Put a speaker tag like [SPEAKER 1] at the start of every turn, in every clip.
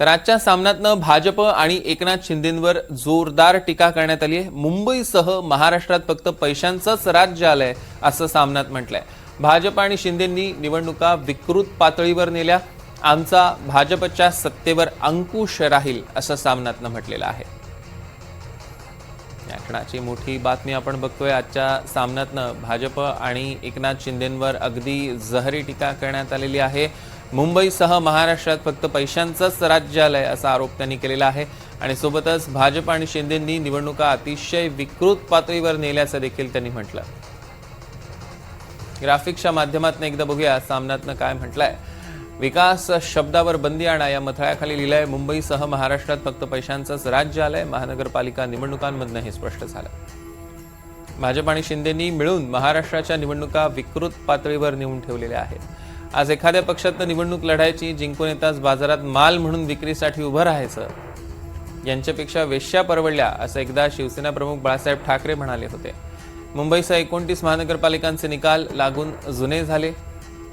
[SPEAKER 1] तर आजच्या सामन्यातनं भाजप आणि एकनाथ शिंदेंवर जोरदार टीका करण्यात आली आहे। मुंबईसह महाराष्ट्रात फक्त पैशांचंच राज्य आलंय असं सामन्यात म्हटलंय। भाजप आणि शिंदेंनी निवडणुका विकृत पातळीवर नेल्या। आमचा भाजपच्या सत्तेवर अंकुश राहील असं सामन्यातनं म्हटलेलं आहे। या क्षणाची मोठी बातमी आपण बघतोय। आजच्या सामन्यातनं भाजप आणि एकनाथ शिंदेंवर अगदी जहरी टीका करण्यात आलेली आहे। मुंबईसह महाराष्ट्रात फक्त पैशांचंच राज्य आलंय असा आरोप त्यांनी केलेला आहे आणि सोबतच भाजप आणि शिंदेंनी निवडणुका अतिशय विकृत पातळीवर नेल्याचं देखील त्यांनी म्हटलं। ग्राफिक्सच्या माध्यमातून एकदा बघूया सामन्यातनं काय म्हटलंय। विकास शब्दावर बंदी आणा या मथळ्याखाली लिहिलंय, मुंबईसह महाराष्ट्रात फक्त पैशांचंच राज्य आलंय। महानगरपालिका निवडणुकांमधनं हे स्पष्ट झालं। भाजप आणि शिंदेंनी मिळून महाराष्ट्राच्या निवडणुका विकृत पातळीवर नेऊन ठेवलेल्या आहेत। आज एखाद्या पक्षातनं निवडणूक लढायची, जिंकून येताच बाजारात माल म्हणून विक्रीसाठी उभं राहायचं, यांच्यापेक्षा वेश्या परवडल्या असं एकदा शिवसेना प्रमुख बाळासाहेब ठाकरे म्हणाले होते। मुंबईसह 29 महानगरपालिकांचे निकाल लागून जुने झाले।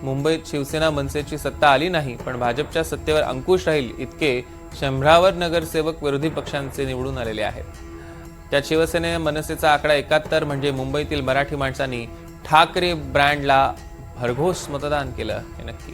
[SPEAKER 1] मुंबईत शिवसेना मनसेची सत्ता आली नाही, पण भाजपच्या सत्तेवर अंकुश राहील इतके 100वर नगरसेवक विरोधी पक्षांचे निवडून आलेले आहेत। त्यात शिवसेने मनसेचा आकडा 71 म्हणजे मुंबईतील मराठी माणसांनी ठाकरे ब्रँडला भरघोस मतदान केलं हे नक्की।